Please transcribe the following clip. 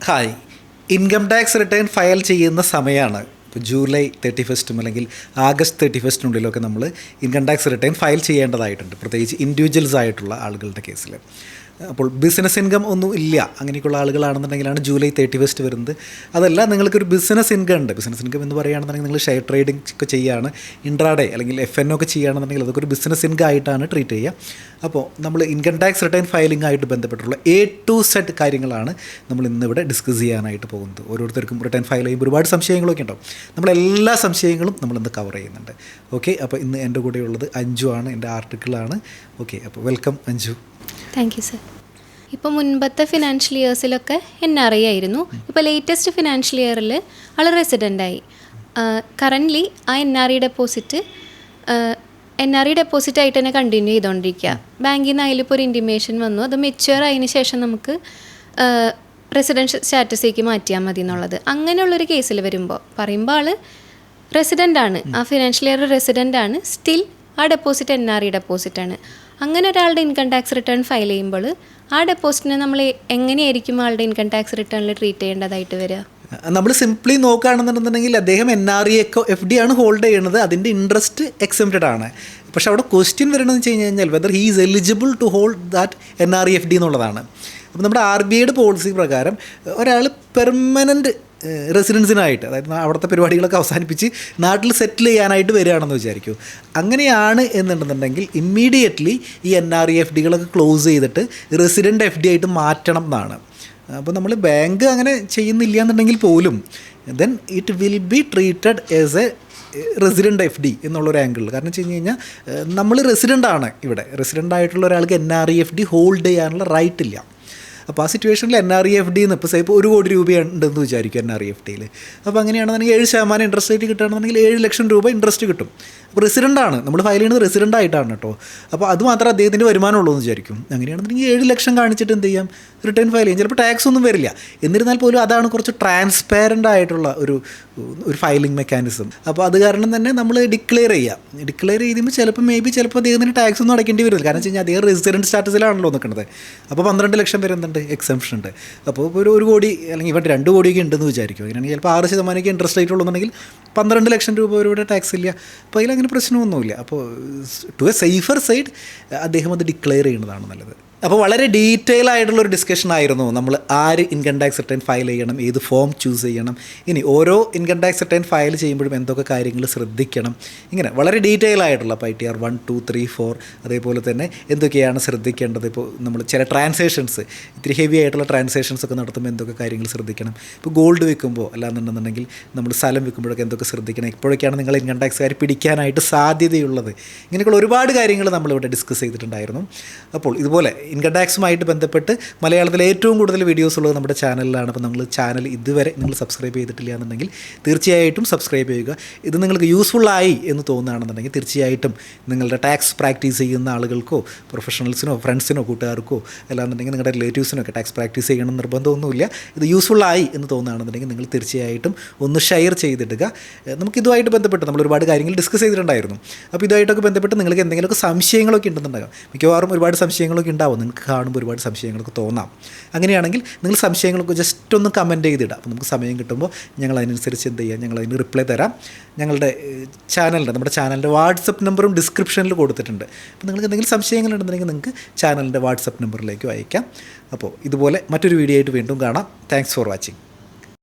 Hi. Income tax return file ചെയ്യുന്ന സമയമാണ് ഇപ്പോൾ ജൂലൈ 31 അല്ലെങ്കിൽ ആഗസ്റ്റ് 31 നമ്മൾ ഇൻകം ടാക്സ് റിട്ടേൺ ഫയൽ ചെയ്യേണ്ടതായിട്ടുണ്ട്, പ്രത്യേകിച്ച് ഇൻഡിവിജ്വൽസ് ആയിട്ടുള്ള ആളുകളുടെ കേസിൽ. അപ്പോൾ ബിസിനസ് ഇൻകം ഒന്നും ഇല്ല അങ്ങനെയൊക്കെയുള്ള ആളുകളാണെന്നുണ്ടെങ്കിലാണ് ജൂലൈ 31 വരുന്നത്. അതല്ല, നിങ്ങൾക്കൊരു ബിസിനസ് ഇൻകം ഉണ്ട്. ബിസിനസ് ഇൻകം എന്ന് പറയുകയാണെന്നുണ്ടെങ്കിൽ നിങ്ങൾ ഷെയർ ട്രേഡിംഗ് ഒക്കെ ചെയ്യുകയാണ്, ഇൻട്രാഡേ അല്ലെങ്കിൽ FNO ഒക്കെ ചെയ്യുകയാണെന്നുണ്ടെങ്കിൽ അതൊക്കെ ഒരു ബിസിനസ് ഇൻകം ആയിട്ടാണ് ട്രീറ്റ് ചെയ്യുക. അപ്പോൾ നമ്മൾ ഇൻകം ടാക്സ് റിട്ടേൺ ഫയലിംഗ് ആയിട്ട് ബന്ധപ്പെട്ടുള്ള A to Z കാര്യങ്ങളാണ് നമ്മൾ ഇന്നിവിടെ ഡിസ്കസ് ചെയ്യാനായിട്ട് പോകുന്നത്. ഓരോരുത്തർക്കും റിട്ടേൺ ഫയൽ ചെയ്യുമ്പോൾ ഒരുപാട് സംശയങ്ങളൊക്കെ ഉണ്ടാവും. നമ്മളെല്ലാ സംശയങ്ങളും നമ്മളിന്ന് കവർ ചെയ്യുന്നുണ്ട്. ഓക്കെ, അപ്പോൾ ഇന്ന് എൻ്റെ കൂടെയുള്ളത് അഞ്ജു ആണ്, എൻ്റെ ആർട്ടിക്കിളാണ്. ഓക്കെ, അപ്പോൾ welcome Anju. Thank you sir. ഇപ്പോൾ മുൻപത്തെ ഫിനാൻഷ്യൽ ഇയേഴ്സിലൊക്കെ NRI ആയിരുന്നു. ഇപ്പോൾ ലേറ്റസ്റ്റ് ഫിനാൻഷ്യൽ ഇയറിൽ ആൾ റെസിഡൻ്റായി. കറൻ്റ്ലി ആ NRI ഡെപ്പോസിറ്റ് ആയിട്ട് തന്നെ കണ്ടിന്യൂ ചെയ്തുകൊണ്ടിരിക്കുക. ബാങ്കിൽ നിന്ന് അതിലിപ്പോൾ ഒരു ഇൻറ്റിമേഷൻ വന്നു, അത് മെച്യൂർ ആയതിനു ശേഷം നമുക്ക് റെസിഡൻഷ്യൽ സ്റ്റാറ്റസിലേക്ക് മാറ്റിയാൽ മതി എന്നുള്ളത്. അങ്ങനെയുള്ളൊരു കേസിൽ പറയുമ്പോൾ ആൾ റെസിഡൻ്റാണ്, ആ ഫിനാൻഷ്യൽ ഇയർ റെസിഡൻ്റാണ്, സ്റ്റിൽ ആ ഡെപ്പോസിറ്റ് NRI ഡെപ്പോസിറ്റാണ്. അങ്ങനെ ഒരാളുടെ ഇൻകം ടാക്സ് റിട്ടേൺ ഫയൽ ചെയ്യുമ്പോൾ ആ ഡെപ്പോസിറ്റിനെ നമ്മൾ എങ്ങനെയായിരിക്കും ആളുടെ ഇൻകം ടാക്സ് റിട്ടേണിൽ ട്രീറ്റ് ചെയ്യേണ്ടതായിട്ട് വരിക? നമ്മൾ സിംപ്ലി നോക്കുകയാണെന്നുണ്ടെന്നുണ്ടെങ്കിൽ അദ്ദേഹം NRI FD ആണ് ഹോൾഡ് ചെയ്യുന്നത്, അതിൻ്റെ ഇൻട്രസ്റ്റ് എക്സെംപ്റ്റഡ് ആണ്. പക്ഷേ അവിടെ ക്വസ്റ്റ്യൻ വരണമെന്ന് വെച്ച് കഴിഞ്ഞാൽ whether he is eligible to hold that NRI FD എന്നുള്ളതാണ്. അപ്പോൾ നമ്മുടെ RBIയുടെ പോളിസി പ്രകാരം ഒരാൾ പെർമനൻറ്റ് റെസിഡൻസിനായിട്ട്, അതായത് അവിടുത്തെ പരിപാടികളൊക്കെ അവസാനിപ്പിച്ച് നാട്ടിൽ സെറ്റിൽ ചെയ്യാനായിട്ട് വരികയാണെന്ന് വിചാരിക്കൂ. അങ്ങനെയാണ് എന്നുണ്ടെന്നുണ്ടെങ്കിൽ ഇമ്മീഡിയറ്റ്ലി ഈ NRI FDകളൊക്കെ ക്ലോസ് ചെയ്തിട്ട് റെസിഡൻറ്റ് FD ആയിട്ട് മാറ്റണം എന്നാണ്. അപ്പോൾ നമ്മൾ ബാങ്ക് അങ്ങനെ ചെയ്യുന്നില്ല എന്നുണ്ടെങ്കിൽ പോലും then it will be treated as A resident FD എന്നുള്ളൊരു ആംഗിളിൽ. കാരണം വെച്ച് കഴിഞ്ഞ് കഴിഞ്ഞാൽ നമ്മൾ റെസിഡൻ്റാണ്, ഇവിടെ റെസിഡൻ്റ് ആയിട്ടുള്ള ഒരാൾക്ക് NRI FD ഹോൾഡ് ചെയ്യാനുള്ള റൈറ്റ് ഇല്ല. അപ്പോൾ ആ സിറ്റുവേഷനിൽ NRI FD എന്ന് ഇപ്പോൾ ഇപ്പോൾ 1 കോടി രൂപയുണ്ടെന്ന് വിചാരിക്കും NRI FDയിൽ. അപ്പോൾ അങ്ങനെയാണെന്നുണ്ടെങ്കിൽ 7% ഇൻട്രസ്റ്റ് റേറ്റ് കിട്ടുകയാണെന്നുണ്ടെങ്കിൽ 7 ലക്ഷം രൂപ ഇൻട്രസ്റ്റ് കിട്ടും. അപ്പോൾ റെസിഡൻ്റാണ്, നമ്മൾ ഫയൽ ചെയ്യുന്നത് റെസിഡൻ്റ് ആയിട്ടാണ് കേട്ടോ. അപ്പോൾ അത് മാത്രമേ അദ്ദേഹത്തിൻ്റെ വരുമാനമുള്ളൂ എന്ന് വിചാരിക്കും. അങ്ങനെയാണെന്നുണ്ടെങ്കിൽ 7 ലക്ഷം കാണിച്ചിട്ട് എന്ത് ചെയ്യാം, റിട്ടേൺ ഫയൽ ചെയ്യും. ചിലപ്പോൾ ടാക്സ് ഒന്നും വരില്ല. എന്നിരുന്നാൽ പോലും അതാണ് കുറച്ച് ട്രാൻസ്പാരൻ്റ് ആയിട്ടുള്ള ഒരു ഫയലിംഗ് മെക്കാനിസം. അപ്പോൾ അത് കാരണം തന്നെ നമ്മൾ ഡിക്ലെയർ ചെയ്യുമ്പോൾ ചിലപ്പോൾ അദ്ദേഹത്തിന് ടാക്സ് ഒന്നും അടയ്ക്കേണ്ടി വരില്ല. കാരണം വെച്ച് കഴിഞ്ഞാൽ അദ്ദേഹം റെസിഡൻറ്റ് സ്റ്റാറ്റസിലാണല്ലോ നിൽക്കുന്നത്. അപ്പോൾ 12 ലക്ഷം വരെ എന്തുണ്ട്, എക്സംപ്ഷൻ ഉണ്ട്. അപ്പോൾ ഒരു 1 കോടി അല്ലെങ്കിൽ ഇവിടെ 2 കോടിയൊക്കെ ഉണ്ടെന്ന് വിചാരിക്കും. അങ്ങനെയാണെങ്കിൽ ചിലപ്പോൾ 6% ഇൻട്രസ്റ്റ് റേറ്റ് ഉള്ളതെന്നുണ്ടെങ്കിൽ 12 ലക്ഷം രൂപ വരെ ടാക്സ് ഇല്ല. അപ്പോൾ അതിലങ്ങനെ പ്രശ്നമൊന്നുമില്ല. അപ്പോൾ ടു എ സേഫർ സൈഡ് അദ്ദേഹം അത് ഡിക്ലെയർ ചെയ്യുന്നതാണ് നല്ലത്. അപ്പോൾ വളരെ ഡീറ്റെയിൽ ആയിട്ടുള്ളൊരു ഡിസ്കഷൻ ആയിരുന്നു നമ്മൾ ആര് ഇൻകം ടാക്സ് റിട്ടേൺ ഫയൽ ചെയ്യണം, ഏത് ഫോം ചൂസ് ചെയ്യണം, ഇനി ഓരോ ഇൻകം ടാക്സ് റിട്ടേൺ ഫയൽ ചെയ്യുമ്പോഴും എന്തൊക്കെ കാര്യങ്ങൾ ശ്രദ്ധിക്കണം, ഇങ്ങനെ വളരെ ഡീറ്റെയിൽ ആയിട്ടുള്ള ഇപ്പോൾ ITR 1, 2, 3, 4 അതേപോലെ തന്നെ എന്തൊക്കെയാണ് ശ്രദ്ധിക്കേണ്ടത്. ഇപ്പോൾ നമ്മൾ ചില ട്രാൻസാക്ഷൻസ് ഇത്തിരി ഹെവി ആയിട്ടുള്ള ട്രാൻസാക്ഷൻസ് ഒക്കെ നടത്തുമ്പോൾ എന്തൊക്കെ കാര്യങ്ങൾ ശ്രദ്ധിക്കണം. ഇപ്പോൾ ഗോൾഡ് വിൽക്കുമ്പോൾ അല്ലാന്നുണ്ടെന്നുണ്ടെങ്കിൽ നമ്മൾ സ്ഥലം വിൽക്കുമ്പോഴൊക്കെ എന്തൊക്കെ ശ്രദ്ധിക്കണം, എപ്പോഴൊക്കെയാണ് നിങ്ങൾ ഇൻകം ടാക്സുകാർ പിടിക്കാനായിട്ട് സാധ്യതയുള്ളത്, ഇങ്ങനെയൊക്കെയുള്ള ഒരുപാട് കാര്യങ്ങൾ നമ്മളിവിടെ ഡിസ്കസ് ചെയ്തിട്ടുണ്ടായിരുന്നു. അപ്പോൾ ഇതുപോലെ ഇൻകം ടാക്സുമായിട്ട് ബന്ധപ്പെട്ട് മലയാളത്തിൽ ഏറ്റവും കൂടുതൽ വീഡിയോസ് ഉള്ളത് നമ്മുടെ ചാനലിലാണ്. അപ്പോൾ നമ്മൾ ചാനൽ ഇതുവരെ നിങ്ങൾ സബ്സ്ക്രൈബ് ചെയ്തിട്ടില്ല എന്നുണ്ടെങ്കിൽ തീർച്ചയായിട്ടും സബ്സ്ക്രൈബ് ചെയ്യുക. ഇത് നിങ്ങൾക്ക് യൂസ്ഫുള്ളായി എന്ന് തോന്നുകയാണെന്നുണ്ടെങ്കിൽ തീർച്ചയായിട്ടും നിങ്ങളുടെ ടാക്സ് പ്രാക്ടീസ് ചെയ്യുന്ന ആളുകൾക്കോ പ്രൊഫഷണൽസിനോ ഫ്രണ്ട്സിനോ കൂട്ടുകാർക്കോ അല്ലാന്നുണ്ടെങ്കിൽ നിങ്ങളുടെ റിലേറ്റീവ്സിനൊക്കെ ടാക്സ് പ്രാക്ടീസ് ചെയ്യണം നിർബന്ധമൊന്നുമില്ല. ഇത് യൂസ്ഫുള്ളായി എന്ന് തോന്നുകയാണെന്നുണ്ടെങ്കിൽ നിങ്ങൾ തീർച്ചയായിട്ടും ഒന്ന് ഷെയർ ചെയ്തിടുക. നമുക്കിതുമായിട്ട് ബന്ധപ്പെട്ട് നമ്മൾ ഒരുപാട് കാര്യങ്ങൾ ഡിസ്കസ് ചെയ്തിട്ടുണ്ടായിരുന്നു. അപ്പോൾ ഇതുമായിട്ടൊക്കെ ബന്ധപ്പെട്ട് നിങ്ങൾക്ക് എന്തെങ്കിലുമൊക്കെ സംശയങ്ങളൊക്കെ ഉണ്ടെന്നുണ്ടാകും. മിക്കവാറും ഒരുപാട് സംശയങ്ങളൊക്കെ ഉണ്ടാവും, നിങ്ങൾക്ക് കാണുമ്പോൾ ഒരുപാട് സംശയങ്ങളൊക്കെ തോന്നാം. അങ്ങനെയാണെങ്കിൽ നിങ്ങൾ സംശയങ്ങളൊക്കെ ജസ്റ്റ് ഒന്ന് കമൻറ്റ് ചെയ്തിടാം. അപ്പോൾ നമുക്ക് സമയം കിട്ടുമ്പോൾ ഞങ്ങൾ അതിനനുസരിച്ച് എന്ത് ചെയ്യാം, ഞങ്ങൾ അതിന് റിപ്ലൈ തരാം. നമ്മുടെ ചാനലിൻ്റെ വാട്സപ്പ് നമ്പറും ഡിസ്ക്രിപ്ഷനിൽ കൊടുത്തിട്ടുണ്ട്. അപ്പോൾ നിങ്ങൾക്ക് എന്തെങ്കിലും സംശയങ്ങളുണ്ടെന്നുണ്ടെങ്കിൽ നിങ്ങൾക്ക് ചാനലിൻ്റെ വാട്സപ്പ് നമ്പറിലേക്ക് അയക്കാം. അപ്പോൾ ഇതുപോലെ മറ്റൊരു വീഡിയോ ആയിട്ട് വീണ്ടും കാണാം. Thanks for watching.